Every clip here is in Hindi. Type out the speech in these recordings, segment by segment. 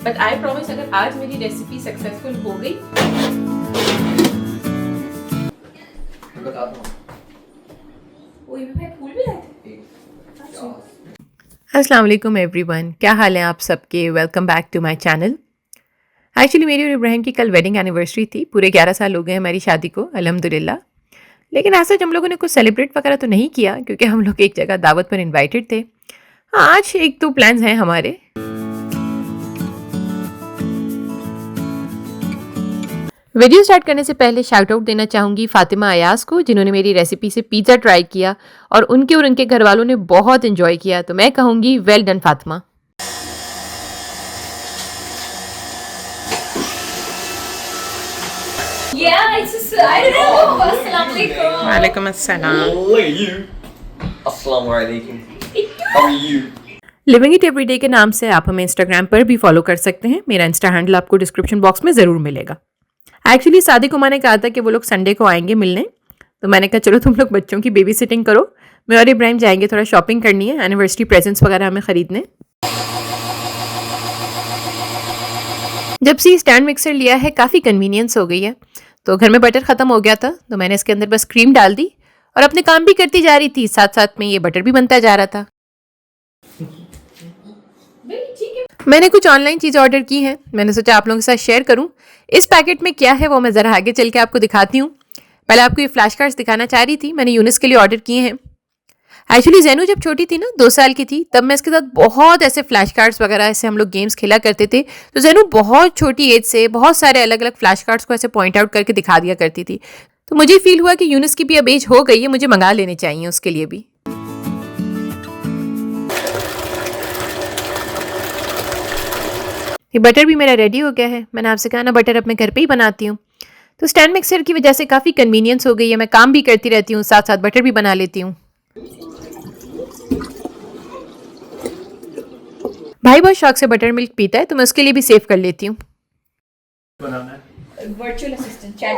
बट आई प्रॉमिस अगर आज मेरी रेसिपी सक्सेसफुल हो गई फूल भी लाए थे। अस्सलाम वालेकुम एवरीवन, क्या हाल है आप सबके। Welcome back to my channel. Actually मेरी और इब्राहिम की कल वेडिंग एनिवर्सरी थी। पूरे 11 साल हो गए हमारी शादी को अल्हम्दुलिल्लाह। लेकिन ऐसा हम लोगों ने कुछ सेलिब्रेट वगैरह तो नहीं किया क्योंकि हम लोग एक जगह दावत पर इनवाइटेड थे। हाँ, आज एक दो प्लान्स हैं हमारे। वीडियो स्टार्ट करने से पहले शाउट आउट देना चाहूँगी फातिमा अयाज को, जिन्होंने मेरी रेसिपी से पिज़्ज़ा ट्राई किया और उनके घर वालों ने बहुत इन्जॉय किया। तो मैं कहूँगी वेल डन फातिमा। वालेकुम अस्सलाम। लिविंग इट एवरीडे के नाम से आप हमें इंस्टाग्राम पर भी फॉलो कर सकते हैं। मेरा इंस्टा हैंडल आपको डिस्क्रिप्शन बॉक्स में ज़रूर मिलेगा। एक्चुअली सादिक उमा ने कहा था कि वो लोग संडे को आएंगे मिलने, तो मैंने कहा चलो तुम लोग बच्चों की बेबी सिटिंग करो, मैं और इब्राहिम जाएंगे, थोड़ा शॉपिंग करनी है, एनिवर्सरी प्रेजेंट्स वगैरह हमें ख़रीदने। जब से स्टैंड मिक्सर लिया है काफ़ी कन्वीनियंस हो गई है। तो घर में बटर ख़त्म हो गया था तो मैंने इसके अंदर बस क्रीम डाल दी और अपने काम भी करती जा रही थी, साथ साथ में ये बटर भी बनता जा रहा था। मैंने कुछ ऑनलाइन चीज़ ऑर्डर की हैं, मैंने सोचा आप लोगों के साथ शेयर करूं। इस पैकेट में क्या है वो मैं ज़रा आगे चल के आपको दिखाती हूँ। पहले आपको ये फ्लैश कार्ड्स दिखाना चाह रही थी, मैंने यूनिस के लिए ऑर्डर किए हैं। एक्चुअली जैनू जब छोटी थी ना, 2 साल की थी, तब मैं इसके साथ बहुत ऐसे फ्लैश कार्ड्स वगैरह ऐसे हम लोग गेम्स खेला करते थे। तो जैनू बहुत छोटी एज से बहुत सारे अलग अलग फ्लैश कार्ड्स को ऐसे पॉइंट आउट करके दिखा दिया करती थी। तो मुझे फील हुआ कि यूनिस की भी अब एज हो गई है, मुझे मंगा लेने चाहिए उसके लिए भी। ये बटर भी मेरा रेडी हो गया है। मैंने आपसे कहा ना बटर अब मैं घर पे ही बनाती हूँ, तो स्टैंड मिक्सर की वजह से काफ़ी कन्वीनियंस हो गई है। मैं काम भी करती रहती हूँ, साथ साथ बटर भी बना लेती हूँ। भाई बहुत शौक से बटर मिल्क पीता है तो मैं उसके लिए भी सेव कर लेती हूँ। Virtual assistant chat.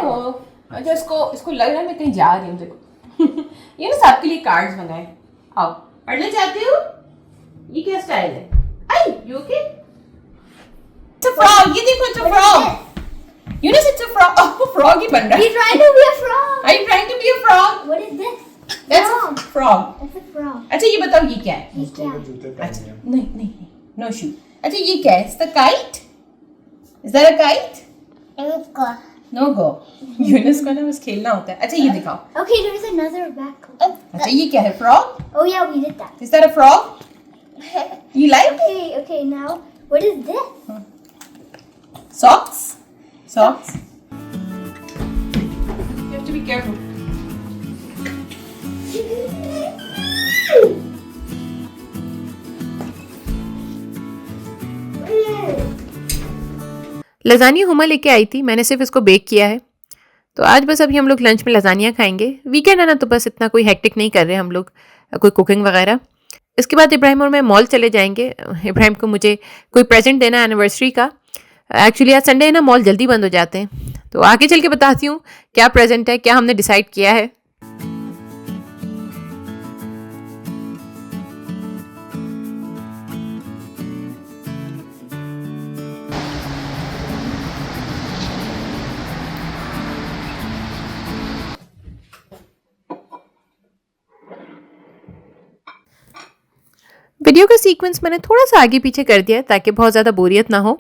अच्छा, इसको लग रहा है मैं कहीं जा रही हूँ। देखो ये ना सबके लिए कार्ड्स बनाए। आओ पढ़ना चाहते हो? ये क्या स्टाइल है? I you okay? It's a frog. ये देखो it's a frog. Eunice it's a frog. Oh frog ही बन रहा है। He's trying to be a frog. Are you trying to be a frog? What is this? That's a frog. That's a frog. अच्छा ये बताओ ये क्या है? ये क्या? अच्छा नहीं नो शू। अच्छा ये क्या है? It's the kite? Is that a kite? Go. No go. Younis को ना बस खेलना होता है। अच्छा ये दिखाओ। Okay, there is another back. अच्छा ये क्या है? Frog? Oh yeah, we did that. Is that a frog? You like? Okay, now what is this? Socks? Socks? You have to be careful. Lasagne Huma लेके आई थी, मैंने सिर्फ इसको बेक किया है। तो आज बस अभी हम लोग लंच में लजानिया खाएंगे। वीकेंड है ना तो बस इतना कोई हेक्टिक नहीं कर रहे हम लोग, कोई कुकिंग वगैरह। इसके बाद इब्राहिम और मैं मॉल चले जाएंगे। इब्राहिम को मुझे कोई प्रेजेंट देना है एनिवर्सरी का। एक्चुअली आज संडे है ना, मॉल जल्दी बंद हो जाते हैं। तो आगे चल के बताती हूँ क्या प्रेजेंट है, क्या हमने डिसाइड किया है। वीडियो का सीक्वेंस मैंने थोड़ा सा आगे पीछे कर दिया है ताकि बहुत ज़्यादा बोरियत ना हो।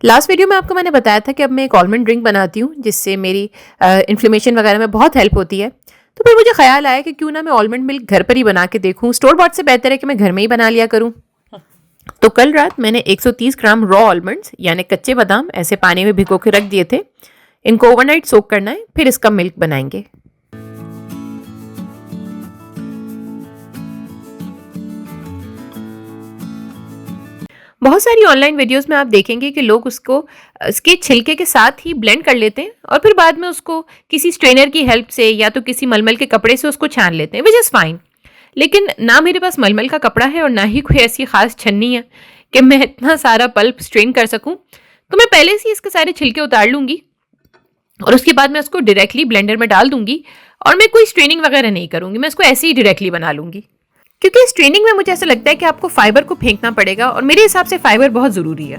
लास्ट वीडियो में आपको मैंने बताया था कि अब मैं एक आलमंड ड्रिंक बनाती हूँ जिससे मेरी इन्फ्लेमेशन वगैरह में बहुत हेल्प होती है। तो फिर मुझे ख्याल आया कि क्यों ना मैं आलमंड मिल्क घर पर ही बना के देखूँ। स्टोर बॉट से बेहतर है कि मैं घर में ही बना लिया करूँ। तो कल रात मैंने 130 ग्राम रॉ आलमंड्स यानी कच्चे बादाम ऐसे पानी में भिगो के रख दिए थे। इनको ओवरनाइट सोक करना है, फिर इसका मिल्क बनाएंगे। बहुत सारी ऑनलाइन वीडियोस में आप देखेंगे कि लोग उसको इसके छिलके के साथ ही ब्लेंड कर लेते हैं और फिर बाद में उसको किसी स्ट्रेनर की हेल्प से या तो किसी मलमल के कपड़े से उसको छान लेते हैं, विच इज़ फाइन। लेकिन ना मेरे पास मलमल का कपड़ा है और ना ही कोई ऐसी खास छन्नी है कि मैं इतना सारा पल्प स्ट्रेन कर सकूं। तो मैं पहले से इसके सारे छिलके उतार लूँगी और उसके बाद मैं उसको डायरेक्टली ब्लेंडर में डाल दूंगी और मैं कोई स्ट्रेनिंग वगैरह नहीं करूँगी, मैं इसको ऐसे ही डायरेक्टली बना लूँगी। क्योंकि इस ट्रेनिंग में मुझे ऐसा लगता है कि आपको फाइबर को फेंकना पड़ेगा और मेरे हिसाब से फाइबर बहुत ज़रूरी है।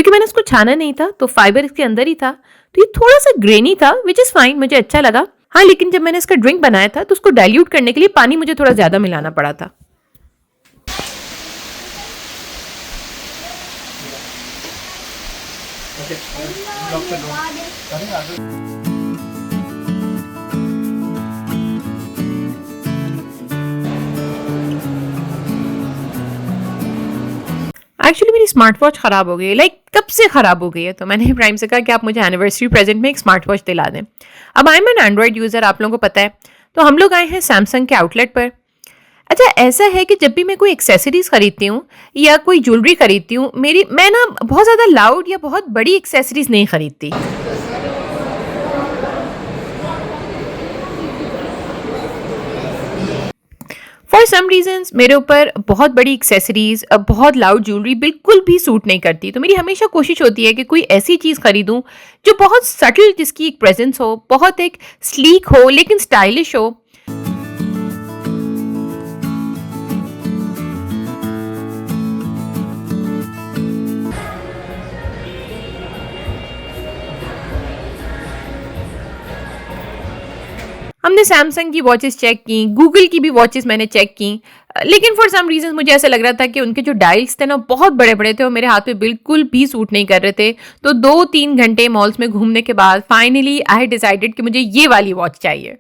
क्योंकि मैंने इसको छाना नहीं था तो फाइबर इसके अंदर ही था, तो ये थोड़ा सा ग्रेनी था, विच इज़ फाइन, मुझे अच्छा लगा। हाँ, लेकिन जब मैंने इसका ड्रिंक बनाया था तो उसको डाइल्यूट करने के लिए पानी मुझे थोड़ा ज़्यादा मिलाना पड़ा था। एक्चुअली मेरी स्मार्ट वॉच ख़राब हो गई है, कब से ख़राब हो गई है, तो मैंने प्राइम से कहा कि आप मुझे एनिवर्सरी प्रेजेंट में एक स्मार्ट वॉच दिला दें। अब I am N Android user, आप लोगों को पता है, तो हम लोग आए हैं सैमसंग के आउटलेट पर। अच्छा, ऐसा है कि जब भी मैं कोई एक्सेसरीज खरीदती हूँ या कोई ज्वेलरी खरीदती हूँ, मैं ना बहुत ज़्यादा लाउड या बहुत बड़ी एक्सेसरीज नहीं खरीदती। फॉर सम रीजन्स मेरे ऊपर बहुत बड़ी एक्सेसरीज, बहुत लाउड ज्वेलरी बिल्कुल भी सूट नहीं करती। तो मेरी हमेशा कोशिश होती है कि कोई ऐसी चीज़ खरीदूं जो बहुत सटल, जिसकी एक प्रेजेंस हो, बहुत एक स्लीक हो लेकिन स्टाइलिश हो। हमने सैमसंग की वॉचेस चेक की, गूगल की भी वॉचेस मैंने चेक की, लेकिन फॉर सम रीजन मुझे ऐसा लग रहा था कि उनके जो डायल्स थे ना बहुत बड़े बड़े थे और मेरे हाथ पे बिल्कुल भी सूट नहीं कर रहे थे। तो 2-3 घंटे मॉल्स में घूमने के बाद फाइनली आई डिसाइडेड कि मुझे ये वाली वॉच चाहिए।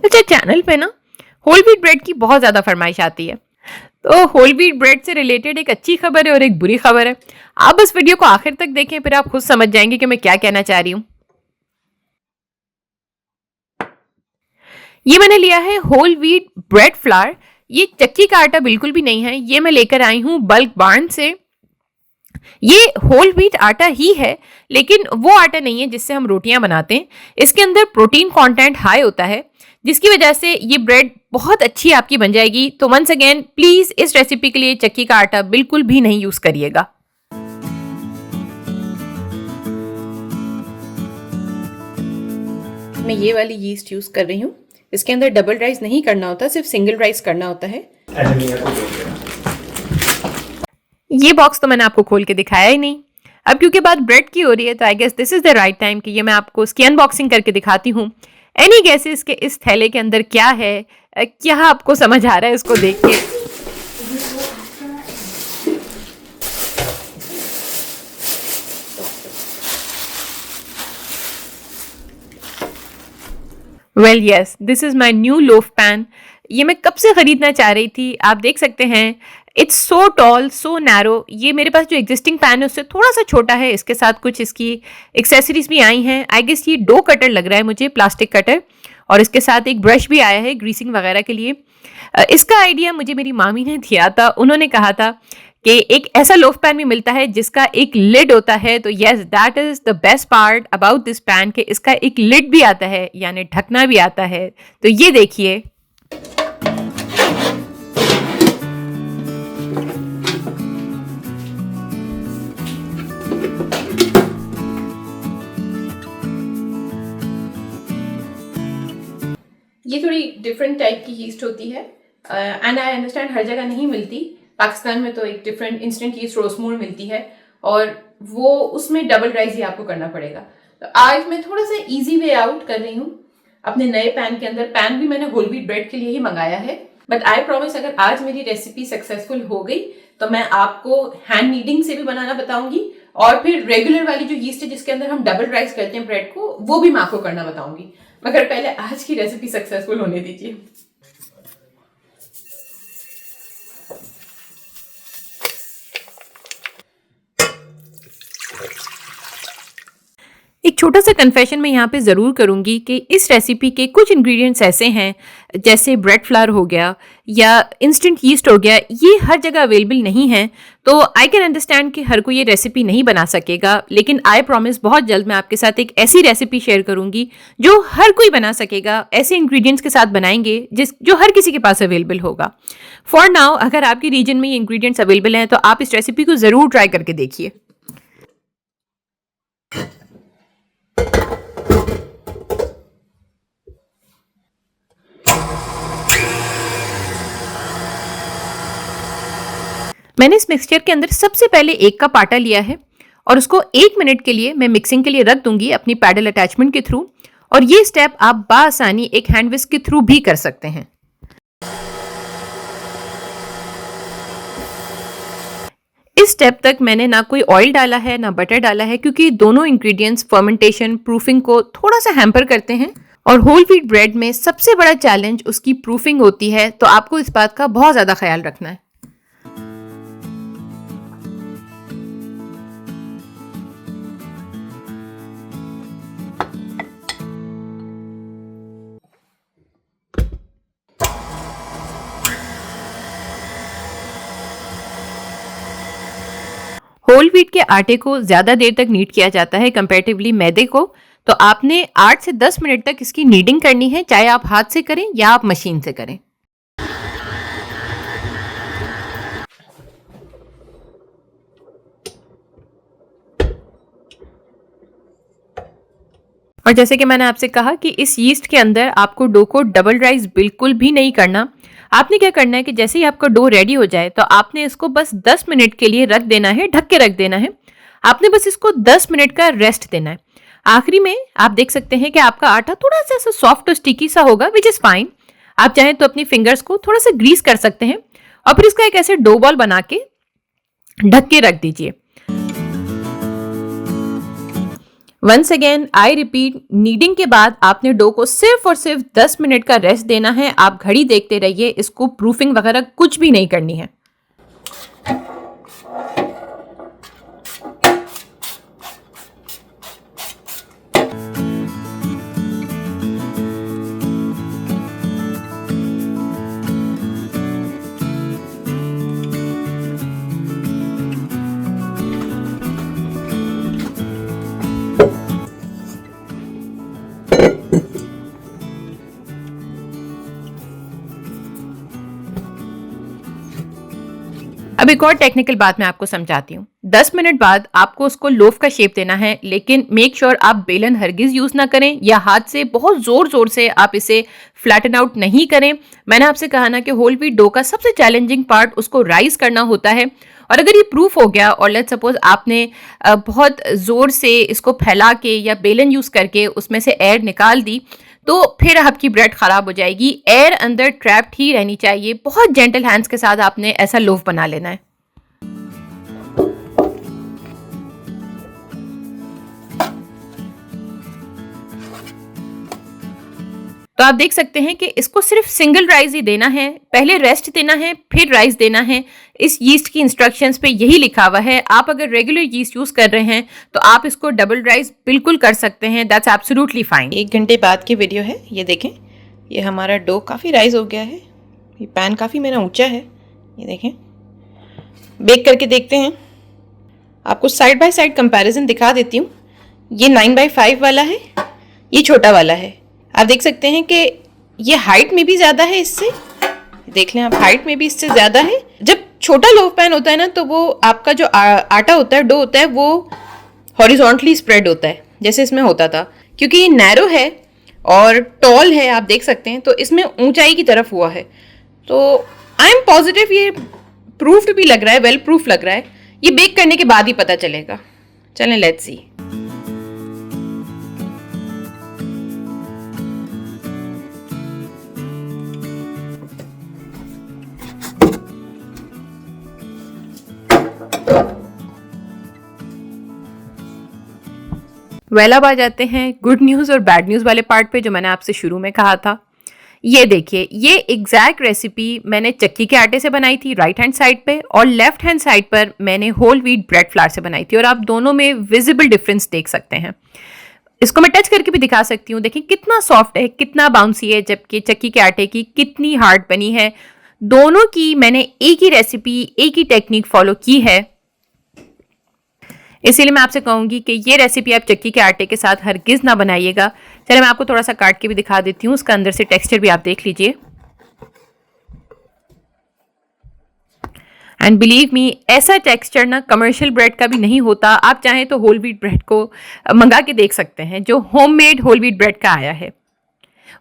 अच्छा, चैनल पे ना होल व्हीट ब्रेड की बहुत ज़्यादा फरमाइश आती है, तो होल व्हीट ब्रेड से रिलेटेड एक अच्छी खबर है और एक बुरी खबर है। आप बस वीडियो को आखिर तक देखें, फिर आप खुद समझ जाएंगे कि मैं क्या कहना चाह रही हूँ। ये मैंने लिया है होल व्हीट ब्रेड फ्लावर। ये चक्की का आटा बिल्कुल भी नहीं है, ये मैं लेकर आई हूँ बल्क बार्न से। ये होल व्हीट आटा ही है, लेकिन वो आटा नहीं है जिससे हम रोटियां बनाते हैं। इसके अंदर प्रोटीन कंटेंट हाई होता है, जिसकी वजह से ये ब्रेड बहुत अच्छी आपकी बन जाएगी। तो वंस अगेन प्लीज इस रेसिपी के लिए चक्की का आटा बिल्कुल भी नहीं यूज करिएगा। मैं ये वाली यीस्ट यूज कर रही हूँ। इसके अंदर डबल राइस नहीं करना होता, सिर्फ सिंगल राइस करना होता है। ये बॉक्स तो मैंने आपको खोल के दिखाया ही नहीं। अब क्योंकि बात ब्रेड की हो रही है तो I guess this is the right time कि ये मैं आपको इसकी अनबॉक्सिंग करके दिखाती हूँ। एनी गेसेस के इस थैले के अंदर क्या है, क्या आपको समझ आ रहा है इसको देख के? Well yes, this is my new loaf pan. ये मैं कब से खरीदना चाह रही थी। आप देख सकते हैं, it's so tall, so narrow. ये मेरे पास जो एग्जिस्टिंग पैन है उससे थोड़ा सा छोटा है। इसके साथ कुछ इसकी एक्सेसरीज भी आई हैं। आई गेस ये 2 कटर लग रहा है मुझे, प्लास्टिक कटर, और इसके साथ एक ब्रश भी आया है ग्रीसिंग वगैरह के लिए। इसका आइडिया मुझे मेरी मामी ने दिया था। उन्होंने कहा था कि एक ऐसा लोफ पैन भी मिलता है जिसका एक लिड होता है। तो yes, that is the best part about this pan कि इसका एक लिड भी आता है, यानी ढकना भी आता है। तो ये देखिए, ये थोड़ी डिफरेंट टाइप की यीस्ट होती है एंड आई अंडरस्टैंड हर जगह नहीं मिलती। पाकिस्तान में तो एक डिफरेंट इंस्टेंट यीस्ट रोस्मोर मिलती है और वो उसमें डबल राइस ही आपको करना पड़ेगा। तो आज मैं थोड़ा सा इजी वे आउट कर रही हूँ अपने नए पैन के अंदर। पैन भी मैंने होल व्हीट ब्रेड के लिए ही मंगाया है, बट आई प्रॉमिस अगर आज मेरी रेसिपी सक्सेसफुल हो गई तो मैं आपको हैंड नीडिंग से भी बनाना बताऊंगी और फिर रेगुलर वाली जो यीस्ट है जिसके अंदर हम डबल राइस करते हैं ब्रेड को, वो भी मैं आपको करना बताऊंगी। मगर पहले आज की रेसिपी सक्सेसफुल होने दीजिए। एक छोटा सा कन्फेशन मैं यहाँ पे ज़रूर करूँगी कि इस रेसिपी के कुछ इंग्रेडिएंट्स ऐसे हैं, जैसे ब्रेड फ्लावर हो गया या इंस्टेंट यीस्ट हो गया, ये हर जगह अवेलेबल नहीं है। तो आई कैन अंडरस्टैंड कि हर कोई ये रेसिपी नहीं बना सकेगा, लेकिन आई प्रॉमिस बहुत जल्द मैं आपके साथ एक ऐसी रेसिपी शेयर करूँगी जो हर कोई बना सकेगा। ऐसे इंग्रेडिएंट्स के साथ बनाएंगे जो हर किसी के पास अवेलेबल होगा। फॉर नाउ अगर आपके रीजन में ये इंग्रेडिएंट्स अवेलेबल हैं तो आप इस रेसिपी को ज़रूर ट्राई करके देखिए। मैंने इस मिक्सचर के अंदर सबसे पहले 1 कप आटा लिया है और उसको 1 मिनट के लिए मैं मिक्सिंग के लिए रख दूंगी अपनी पैडल अटैचमेंट के थ्रू। और ये स्टेप आप बासानी एक हैंड विस्क के थ्रू भी कर सकते हैं। इस स्टेप तक मैंने ना कोई ऑयल डाला है ना बटर डाला है, क्योंकि दोनों इंग्रेडिएंट्स फर्मेंटेशन प्रूफिंग को थोड़ा सा हैम्पर करते हैं। और होल व्हीट ब्रेड में सबसे बड़ा चैलेंज उसकी प्रूफिंग होती है, तो आपको इस बात का बहुत ज़्यादा ख्याल रखना है। होल व्हीट के आटे को ज़्यादा देर तक नीड किया जाता है कंपैरेटिवली मैदे को, तो आपने 8 से 10 मिनट तक इसकी नीडिंग करनी है, चाहे आप हाथ से करें या आप मशीन से करें। और जैसे कि मैंने आपसे कहा कि इस यीस्ट के अंदर आपको डो को डबल राइस बिल्कुल भी नहीं करना। आपने क्या करना है कि जैसे ही आपका डो रेडी हो जाए तो आपने इसको बस 10 मिनट के लिए रख देना है, ढक के रख देना है। आपने बस इसको 10 मिनट का रेस्ट देना है। आखिरी में आप देख सकते हैं कि आपका आटा थोड़ा सा ऐसा सॉफ्ट और स्टिकी सा होगा, विच इज़ फाइन। आप चाहें तो अपनी फिंगर्स को थोड़ा सा ग्रीस कर सकते हैं और फिर इसका एक ऐसे डो बॉल बना के ढक के रख दीजिए। Once again I repeat, kneading के बाद आपने डो को सिर्फ और सिर्फ 10 मिनट का रेस्ट देना है। आप घड़ी देखते रहिए, इसको प्रूफिंग वगैरह कुछ भी नहीं करनी है। अब एक और टेक्निकल बात मैं आपको समझाती हूँ। 10 मिनट बाद आपको उसको लोफ का शेप देना है, लेकिन मेक श्योर आप बेलन हरगिज यूज ना करें या हाथ से बहुत जोर जोर से आप इसे फ्लैटन आउट नहीं करें। मैंने आपसे कहा ना कि होल व्हीट डो का सबसे चैलेंजिंग पार्ट उसको राइज करना होता है। और अगर ये प्रूफ हो गया और लेट्स सपोज आपने बहुत जोर से इसको फैला के या बेलन यूज करके उसमें से एयर निकाल दी, तो फिर आपकी ब्रेड खराब हो जाएगी। एयर अंदर ट्रैप्ड ही रहनी चाहिए। बहुत जेंटल हैंड्स के साथ आपने ऐसा लोफ बना लेना है। तो आप देख सकते हैं कि इसको सिर्फ सिंगल राइस ही देना है, पहले रेस्ट देना है फिर राइस देना है। इस यीस्ट की इंस्ट्रक्शंस पे यही लिखा हुआ है। आप अगर रेगुलर यीस्ट यूज कर रहे हैं तो आप इसको डबल राइस बिल्कुल कर सकते हैं, दैट्स एब्सोल्युटली फाइन। 1 घंटे बाद की वीडियो है, ये देखें, ये हमारा डो काफ़ी राइज हो गया है। ये पैन काफ़ी मेरा ऊंचा है, ये देखें। बेक करके देखते हैं। आपको साइड बाय साइड कंपैरिजन दिखा देती हूँ। ये 9/5 वाला है, ये छोटा वाला है। आप देख सकते हैं कि ये हाइट में भी ज़्यादा है इससे, देख लें आप, हाइट में भी इससे ज़्यादा है। जब छोटा लोफ पैन होता है ना, तो वो आपका जो आटा होता है, डो होता है, वो हॉरिजॉन्टली स्प्रेड होता है जैसे इसमें होता था। क्योंकि ये नैरो है और टॉल है, आप देख सकते हैं, तो इसमें ऊंचाई की तरफ हुआ है। तो आई एम पॉजिटिव ये प्रूफ्ड भी लग रहा है, वेल प्रूफ लग रहा है। ये बेक करने के बाद ही पता चलेगा। चलें, लेट्स सी। वेल, अब आ जाते हैं गुड न्यूज़ और बैड न्यूज़ वाले पार्ट पे, जो मैंने आपसे शुरू में कहा था। ये देखिए, ये एग्जैक्ट रेसिपी मैंने चक्की के आटे से बनाई थी राइट हैंड साइड पे, और लेफ्ट हैंड साइड पर मैंने होल व्हीट ब्रेड फ्लावर से बनाई थी। और आप दोनों में विजिबल डिफरेंस देख सकते हैं। इसको मैं टच करके भी दिखा सकती हूँ। देखिए कितना सॉफ्ट है, कितना बाउंसी है, जबकि चक्की के आटे की कितनी हार्ड बनी है। दोनों की मैंने एक ही रेसिपी, एक ही टेक्निक फॉलो की है। इसीलिए मैं आपसे कहूंगी कि ये रेसिपी आप चक्की के आटे के साथ हरगिज ना बनाइएगा। चलिए मैं आपको थोड़ा सा काट के भी दिखा देती हूँ, उसका अंदर से टेक्सचर भी आप देख लीजिए। एंड बिलीव मी, ऐसा टेक्सचर ना कमर्शियल ब्रेड का भी नहीं होता। आप चाहें तो होल व्हीट ब्रेड को मंगा के देख सकते हैं, जो होममेड होल व्हीट ब्रेड का आया है।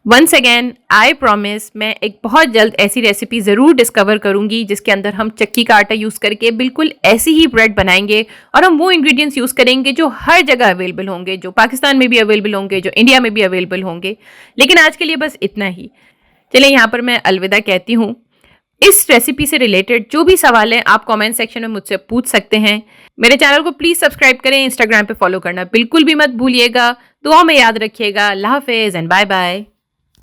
वंस अगेन आई प्रॉमिस मैं एक बहुत जल्द ऐसी रेसिपी ज़रूर डिस्कवर करूंगी जिसके अंदर हम चक्की का आटा यूज़ करके बिल्कुल ऐसी ही ब्रेड बनाएंगे और हम वो इंग्रेडिएंट्स यूज़ करेंगे जो हर जगह अवेलेबल होंगे, जो पाकिस्तान में भी अवेलेबल होंगे, जो इंडिया में भी अवेलेबल होंगे। लेकिन आज के लिए बस इतना ही। चलिए यहाँ पर मैं अलविदा कहती हूँ। इस रेसिपी से रिलेटेड जो भी सवाल हैं आप कमेंट सेक्शन में मुझसे पूछ सकते हैं। मेरे चैनल को प्लीज़ सब्सक्राइब करें, इंस्टाग्राम पे फॉलो करना बिल्कुल भी मत भूलिएगा। दुआ में याद रखिएगा। अल्लाह हाफिज़ एंड बाय बाय।